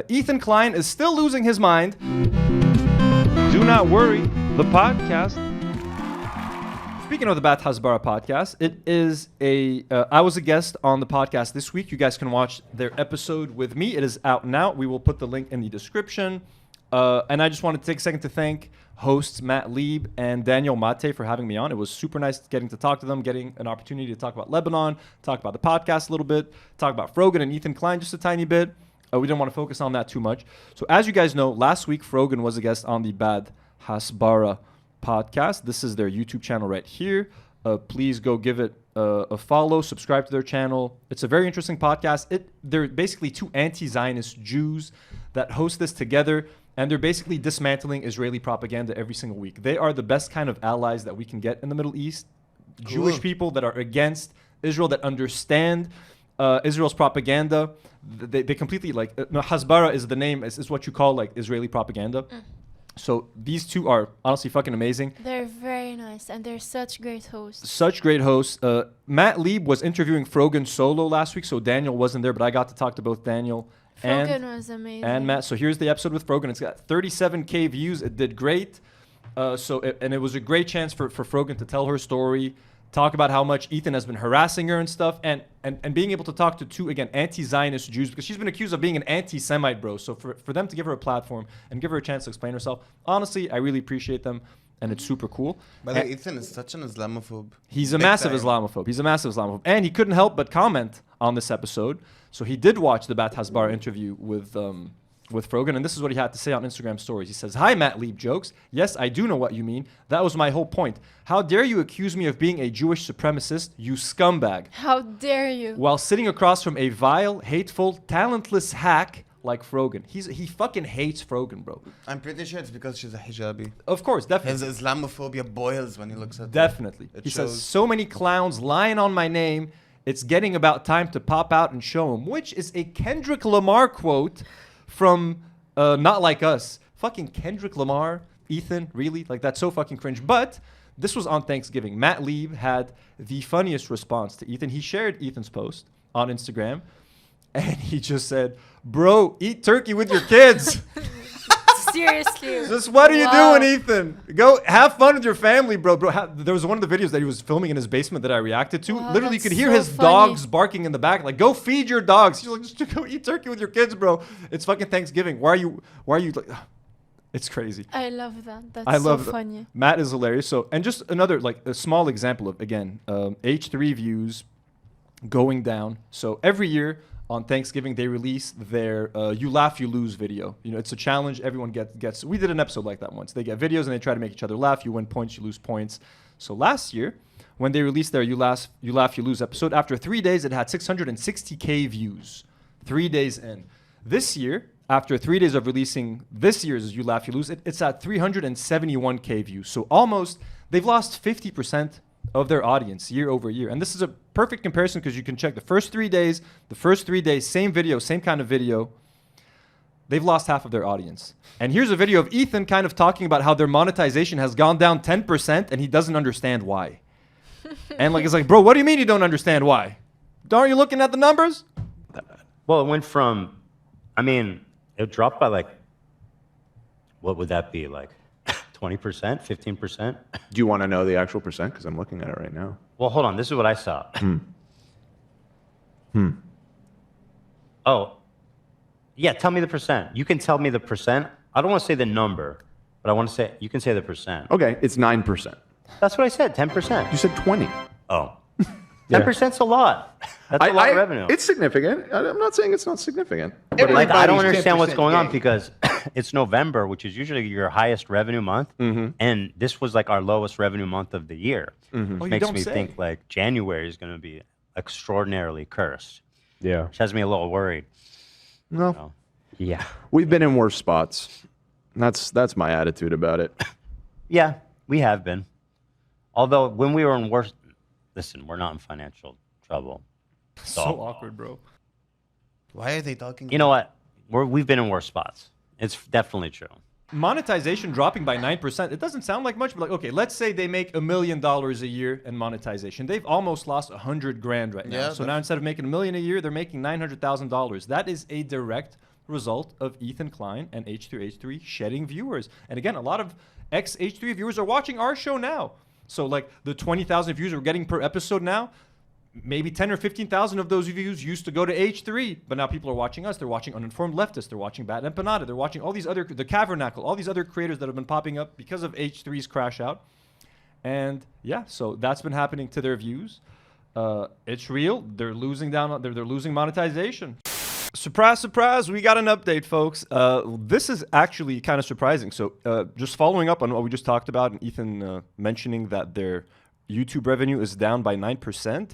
Ethan Klein is still losing his mind. Do not worry, the podcast. Speaking of the BadHasbara podcast, it is I was a guest on the podcast this week. You guys can watch their episode with me. It is out now. We will put the link in the description. And I just wanted to take a second to thank hosts Matt Lieb and Gabor Maté for having me on. It was super nice getting to talk to them, getting an opportunity to talk about Lebanon, talk about the podcast a little bit, talk about Frogan and Ethan Klein just a tiny bit. We didn't want to focus on that too much. So as you guys know, last week Frogan was a guest on the BadHasbara podcast. This is their YouTube channel right here. Please go give it a follow, subscribe to their channel. It's a very interesting podcast. They're basically two anti-Zionist Jews that host this together, and they're basically dismantling Israeli propaganda every single week. They are the best kind of allies that we can get in the Middle East. Cool. Jewish people that are against Israel, that understand Israel's propaganda. They completely Hasbara is the name, is what you call like Israeli propaganda. So these two are honestly fucking amazing. They're very nice, and they're such great hosts. Such great hosts. Matt Lieb was interviewing Frogan solo last week, so Daniel wasn't there, but I got to talk to both Daniel Frogan was amazing. And Matt. So here's the episode with Frogan. It's got 37K views. It did great. It was a great chance for Frogan to tell her story, talk about how much Ethan has been harassing her and stuff, and being able to talk to two, again, anti-Zionist Jews, because she's been accused of being an anti-Semite, bro. So for them to give her a platform and give her a chance to explain herself, honestly, I really appreciate them, and it's super cool. By the way, Ethan is such an Islamophobe. He's a massive Islamophobe. And he couldn't help but comment on this episode. So he did watch the BadHasbara interview with Frogan, and this is what he had to say on Instagram stories. He says, "Hi, Matt Lieb jokes. Yes, I do know what you mean. That was my whole point. How dare you accuse me of being a Jewish supremacist, you scumbag. How dare you?" While sitting across from a vile, hateful, talentless hack like Frogan. He fucking hates Frogan, bro. I'm pretty sure it's because she's a hijabi. Of course, definitely. His Islamophobia boils when he looks at her. Definitely. He says, so many clowns lying on my name. It's getting about time to pop out and show him, which is a Kendrick Lamar quote from Not Like Us. Fucking Kendrick Lamar, Ethan, really? Like, that's so fucking cringe. But this was on Thanksgiving. Matt Lieb had the funniest response to Ethan. He shared Ethan's post on Instagram, and he just said, "Bro, eat turkey with your kids." Seriously. Just what are you doing, Ethan? Go have fun with your family, bro. There was one of the videos that he was filming in his basement that I reacted to. Wow, literally, you could hear so his funny. dogs barking in the back. Like, go feed your dogs. He's like, just go eat turkey with your kids, bro. It's fucking Thanksgiving. Why are you like? It's crazy. I love that. That's I love so funny. Matt is hilarious. So, and just another like a small example of again H3 views going down. So every year on Thanksgiving, they release their You Laugh, You Lose video. You know, it's a challenge. Everyone gets. We did an episode like that once. They get videos and they try to make each other laugh. You win points, you lose points. So last year, when they released their You Laugh, You Lose episode, after 3 days, it had 660K views. 3 days in. This year, after 3 days of releasing this year's You Laugh, You Lose, it's at 371K views. So almost, they've lost 50% of their audience year over year. And this is a perfect comparison because you can check the first 3 days, same video, same kind of video. They've lost half of their audience. And here's a video of Ethan kind of talking about how their monetization has gone down 10% and he doesn't understand why. And like, it's like, bro, what do you mean you don't understand why? Aren't you looking at the numbers? Well, it went from, it dropped by like, what would that be, like 20%, 15%? Do you want to know the actual percent? Because I'm looking at it right now. Well, hold on. This is what I saw. Oh, yeah, tell me the percent. You can tell me the percent. I don't want to say the number, but I want to say, you can say the percent. Okay, it's 9%. That's what I said, 10%. You said 20. Oh. 10%'s a lot. That's a lot of revenue. It's significant. I'm not saying it's not significant. But like, I don't understand what's going on because it's November, which is usually your highest revenue month, and this was like our lowest revenue month of the year. Which makes me think like January is going to be extraordinarily cursed. Yeah. Which has me a little worried. No. So, yeah. We've been in worse spots. That's my attitude about it. Yeah, we have been. Although when we were in worse, listen, we're not in financial trouble. So awkward, bro. Why are they talking? You know what? We've been in worse spots. It's definitely true. Monetization dropping by 9%. It doesn't sound like much, but like, okay, let's say they make $1 million a year in monetization. They've almost lost 100 grand right now. Yeah, so now instead of making $1 million a year, they're making $900,000. That is a direct result of Ethan Klein and H3H3 shedding viewers. And again, a lot of ex-H3 viewers are watching our show now. So like the 20,000 views we're getting per episode now, maybe 10 or 15,000 of those views used to go to H3, but now people are watching us. They're watching Uninformed Leftists. They're watching Bad Empanada. They're watching all these other, the Cavernacle, all these other creators that have been popping up because of H3's Crashout. And yeah, so that's been happening to their views. It's real. They're losing they're losing monetization. Surprise, surprise, we got an update, folks. This is actually kind of surprising. So just following up on what we just talked about and Ethan mentioning that their YouTube revenue is down by 9%.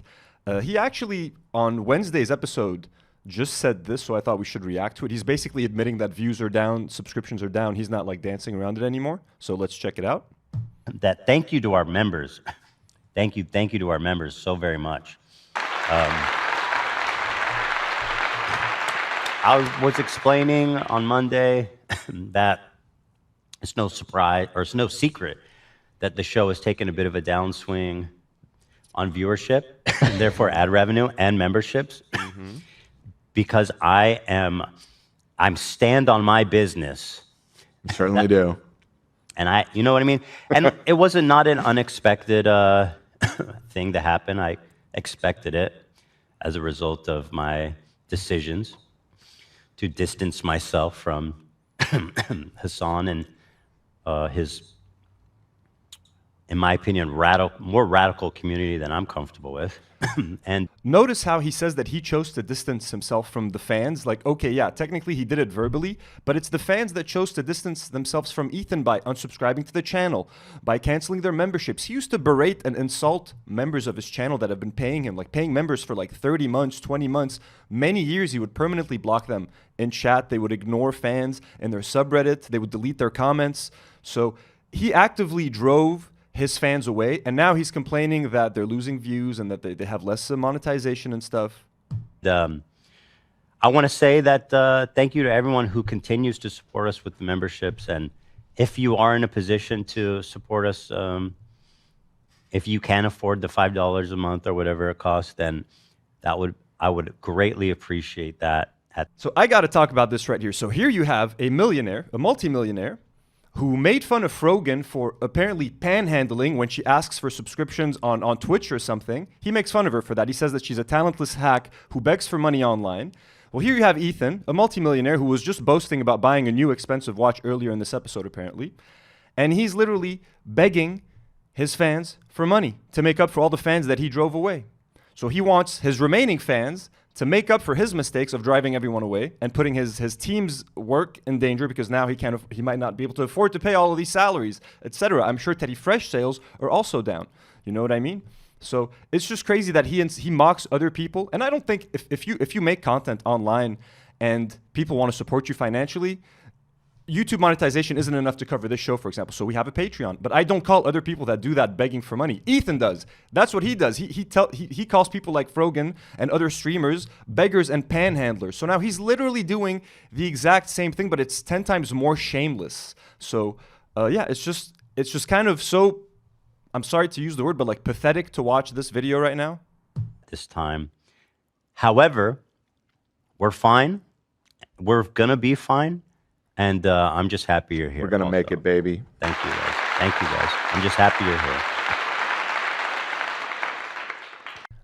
He actually, on Wednesday's episode, just said this, so I thought we should react to it. He's basically admitting that views are down, subscriptions are down. He's not like dancing around it anymore. So let's check it out. Thank you to our members. Thank you to our members so very much. I was explaining on Monday that it's no surprise, or it's no secret, that the show has taken a bit of a downswing on viewership, and therefore ad revenue and memberships, because I'm stand on my business. You certainly do. And you know what I mean? And it was not an unexpected thing to happen. I expected it as a result of my decisions to distance myself from Hassan and his, in my opinion, more radical community than I'm comfortable with. And notice how he says that he chose to distance himself from the fans. Like, okay, yeah, technically he did it verbally, but it's the fans that chose to distance themselves from Ethan by unsubscribing to the channel, by canceling their memberships. He used to berate and insult members of his channel that have been paying him, like paying members for like 30 months, 20 months, many years. He would permanently block them in chat. They would ignore fans in their subreddit. They would delete their comments. So he actively drove his fans away, and now he's complaining that they're losing views and that they have less monetization and stuff. I want to say that thank you to everyone who continues to support us with the memberships. And if you are in a position to support us, if you can afford the $5 a month or whatever it costs, then I would greatly appreciate that. So I got to talk about this right here. So here you have a millionaire, a multimillionaire, who made fun of Frogan for apparently panhandling when she asks for subscriptions on Twitch or something. He makes fun of her for that. He says that she's a talentless hack who begs for money online. Well, here you have Ethan, a multimillionaire who was just boasting about buying a new expensive watch earlier in this episode, apparently. And he's literally begging his fans for money to make up for all the fans that he drove away. So he wants his remaining fans to make up for his mistakes of driving everyone away and putting his team's work in danger, because now he might not be able to afford to pay all of these salaries, etc. I'm sure Teddy Fresh sales are also down. You know what I mean? So it's just crazy that he mocks other people. And I don't think if you make content online and people want to support you financially, YouTube monetization isn't enough to cover this show, for example. So we have a Patreon, but I don't call other people that do that begging for money. Ethan does. That's what he does. He calls people like Frogan and other streamers beggars and panhandlers. So now he's literally doing the exact same thing, but it's 10 times more shameless. So yeah, it's just kind of so, I'm sorry to use the word, but like pathetic to watch this video right now. This time. However, we're fine. We're gonna be fine. And I'm just happy you're here. We're going to make it, baby. Thank you, guys. Thank you, guys. I'm just happy you're here.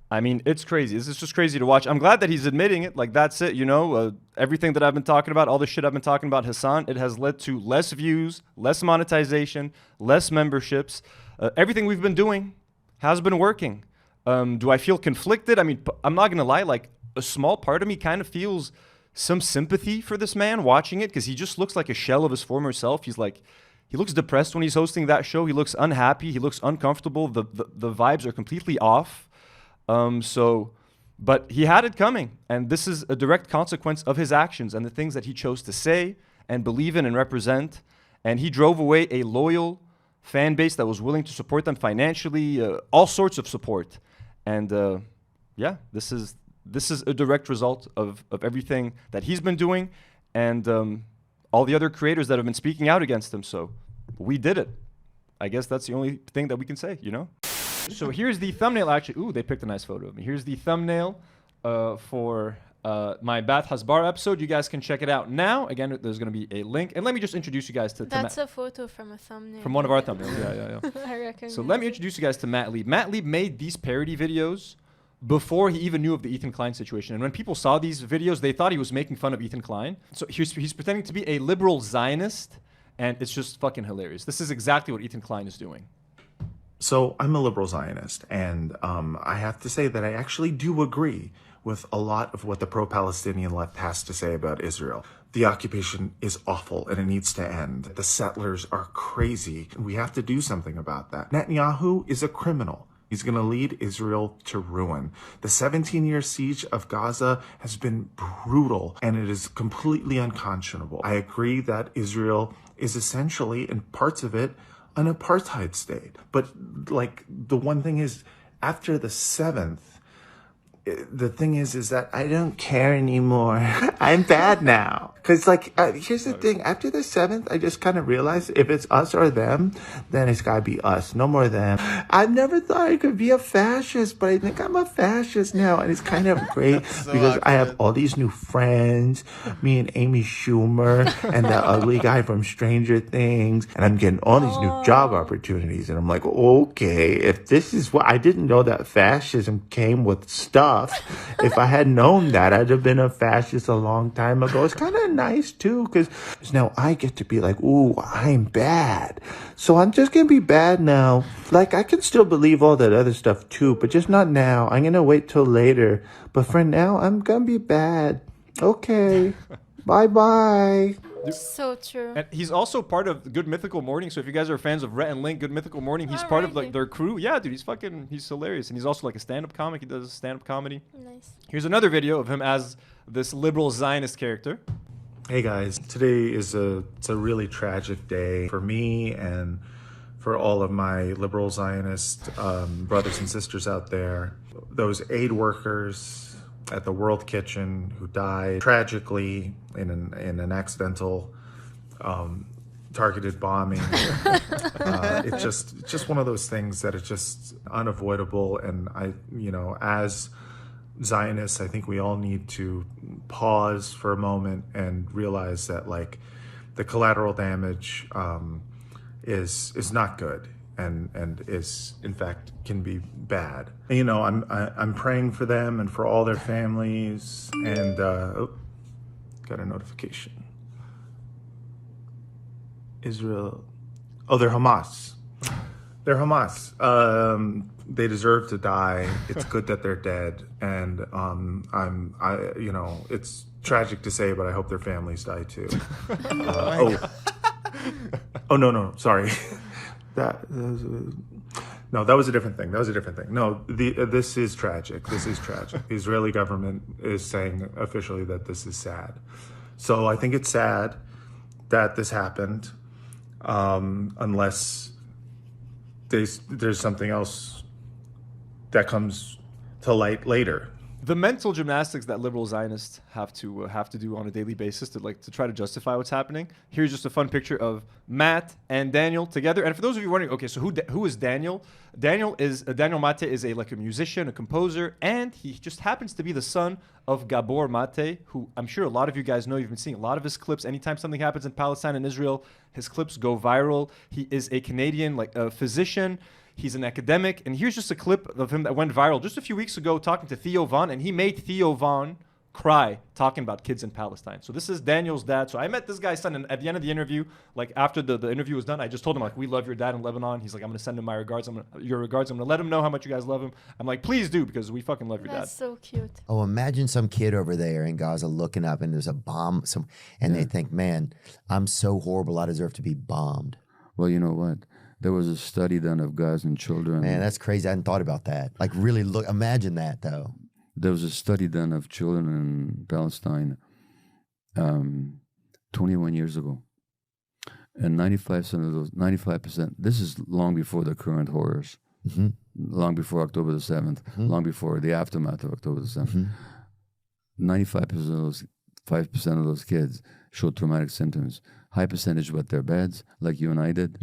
I mean, it's crazy. This is just crazy to watch. I'm glad that he's admitting it. Like, that's it, you know. Everything that I've been talking about, all the shit I've been talking about, Hassan, it has led to less views, less monetization, less memberships. Everything we've been doing has been working. Do I feel conflicted? I mean, I'm not going to lie. Like, a small part of me kind of feels some sympathy for this man watching it, because he just looks like a shell of his former self. He looks depressed when he's hosting that show. He looks unhappy. He looks uncomfortable. The vibes are completely off. But he had it coming, and this is a direct consequence of his actions and the things that he chose to say and believe in and represent. And he drove away a loyal fan base that was willing to support them financially, all sorts of support. And yeah, this is a direct result of everything that he's been doing and all the other creators that have been speaking out against him. So we did it. I guess that's the only thing that we can say, you know? So here's the thumbnail, actually. Ooh, they picked a nice photo of me. Here's the thumbnail for my BadHasbara episode. You guys can check it out now. Again, there's going to be a link. And let me just introduce you guys to That's a photo from a thumbnail. from one of our thumbnails. Yeah. I reckon. So let me introduce you guys to Matt Lieb. Matt Lieb made these parody videos before he even knew of the Ethan Klein situation. And when people saw these videos, they thought he was making fun of Ethan Klein. So he's pretending to be a liberal Zionist, and it's just fucking hilarious. This is exactly what Ethan Klein is doing. So I'm a liberal Zionist, and I have to say that I actually do agree with a lot of what the pro-Palestinian left has to say about Israel. The occupation is awful and it needs to end. The settlers are crazy. We have to do something about that. Netanyahu is a criminal. He's going to lead Israel to ruin. The 17-year siege of Gaza has been brutal, and it is completely unconscionable. I agree that Israel is essentially, in parts of it, an apartheid state. But, like, the one thing is, after the 7th, the thing is that I don't care anymore. I'm bad now. Because, like, here's the thing. After the 7th, I just kind of realized if it's us or them, then it's got to be us. No more them. I never thought I could be a fascist, but I think I'm a fascist now. And it's kind of great because I have all these new friends. Me and Amy Schumer and that ugly guy from Stranger Things. And I'm getting all these new job opportunities. And I'm like, okay, if this is what... I didn't know that fascism came with stuff. If I had known that, I'd have been a fascist a long time ago. It's kind of nice too, because now I get to be like, ooh, I'm bad. So I'm just going to be bad now. Like, I can still believe all that other stuff too, but just not now. I'm going to wait till later. But for now, I'm going to be bad. Okay. Bye-bye. So true. And he's also part of Good Mythical Morning. So if you guys are fans of Rhett and Link, Good Mythical Morning, he's part of like their crew. Yeah, dude, he's hilarious. And he's also like a stand-up comic. He does stand-up comedy. Nice. Here's another video of him as this liberal Zionist character. Hey guys, today is it's a really tragic day for me and for all of my liberal Zionist brothers and sisters out there. Those aid workers at the World Kitchen who died tragically in an accidental targeted bombing. It's just one of those things that is just unavoidable. And as Zionists, I think we all need to pause for a moment and realize that, like, the collateral damage is not good and is, in fact, can be bad. And, I'm praying for them and for all their families. And got a notification. Israel. Oh, they're Hamas. They're Hamas. They deserve to die. It's good that they're dead. And it's tragic to say, but I hope their families die too. No, sorry. That was a different thing. No, this is tragic. This is tragic. The Israeli government is saying officially that this is sad. So I think it's sad that this happened, unless there's something else that comes to light later. The mental gymnastics that liberal Zionists have to do on a daily basis to try to justify what's happening. Here's just a fun picture of Matt and Daniel together. And for those of you wondering, okay, so who is Daniel? Daniel Maté is a musician, a composer, and he just happens to be the son of Gabor Maté, who I'm sure a lot of you guys know. You've been seeing a lot of his clips. Anytime something happens in Palestine and Israel, his clips go viral. He is a Canadian physician. He's an academic, and here's just a clip of him that went viral just a few weeks ago talking to Theo Von, and he made Theo Von cry talking about kids in Palestine. So this is Daniel's dad. So I met this guy's son, and at the end of the interview, like after the interview was done, I just told him, like, we love your dad in Lebanon. He's like, I'm going to send him my regards. Your regards. I'm going to let him know how much you guys love him. I'm like, please do, because we fucking love your dad. That's so cute. Oh, imagine some kid over there in Gaza looking up and there's a bomb, they think, man, I'm so horrible, I deserve to be bombed. Well, you know what? There was a study done of guys and children. Man, that's crazy. I hadn't thought about that. Like, really imagine that, though. There was a study done of children in Palestine 21 years ago. And 95%, this is long before the current horrors, long before October the 7th, long before the aftermath of October the 7th. 5% of those kids showed traumatic symptoms. High percentage wet their beds, like you and I did.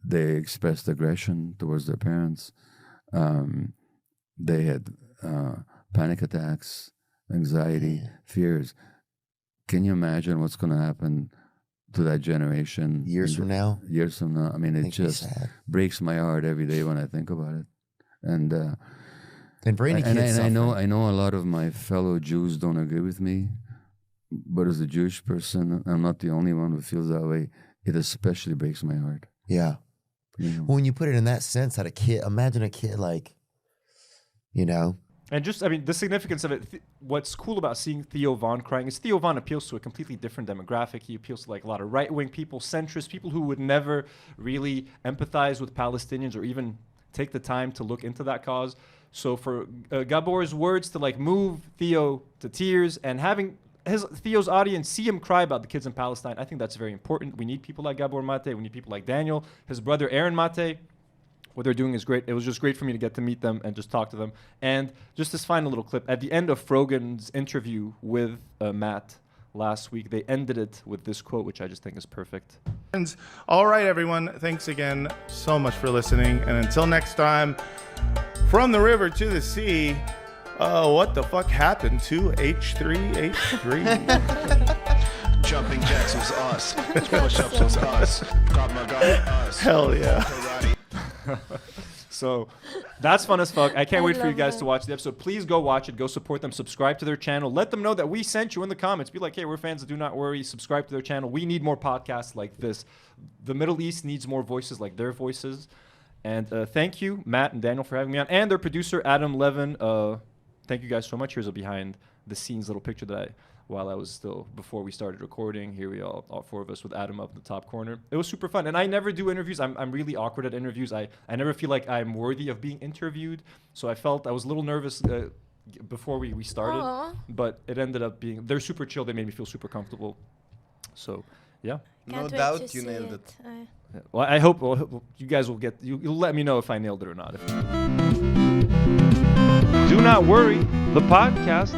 They expressed aggression towards their parents. They had panic attacks. anxiety, fears. Can you imagine what's going to happen to that generation Years from now? Years from now. I mean, it Makes me just sad. breaks my heart every day when I think about it. And Brainy kids I know suffering. a lot of my fellow Jews don't agree with me, but as a Jewish person, I'm not the only one who feels that way. It especially breaks my heart. Yeah. You know? Well, when you put it in that sense, that a kid, imagine a kid like, you know, And just, I mean, the significance of it, what's cool about seeing Theo Von crying is Theo Von appeals to a completely different demographic. He appeals to like a lot of right-wing people, centrist, people who would never really empathize with Palestinians or even take the time to look into that cause. So for Gabor's words to like move Theo to tears and having Theo's audience see him cry about the kids in Palestine, I think that's very important. We need people like Gabor Maté. We need people like Daniel, his brother Aaron Maté. What they're doing is great. It was just great for me to get to meet them and just talk to them. And just this final little clip. At the end of Frogan's interview with Matt last week, they ended it with this quote, which I just think is perfect. All right, everyone. Thanks again so much for listening. And until next time, from the river to the sea, what the fuck happened to H3H3? Jumping jacks was us. Push-ups was us. Got my guy us. Hell yeah. So that's fun as fuck. I can't I wait for you love guys that. to watch the episode. Please go watch it. Go support them. Subscribe to their channel. Let them know that we sent you in the comments. Be like, hey, we're fans of Do Not Worry. Subscribe to their channel. We need more podcasts like this. The Middle East needs more voices like their voices. And thank you, Matt and Daniel, for having me on. And their producer, Adam Levin. Thank you guys so much. Here's a behind the scenes little picture that before we started recording, here we all four of us with Adam up in the top corner. It was super fun. And I never do interviews. I'm really awkward at interviews. I never feel like I'm worthy of being interviewed. So I was a little nervous before we started, Aw. but it ended up being, they're super chill. They made me feel super comfortable. So yeah. No Can't wait doubt to you see nailed it. Well, I hope you guys will you'll let me know if I nailed it or not. Do Not Worry, the podcast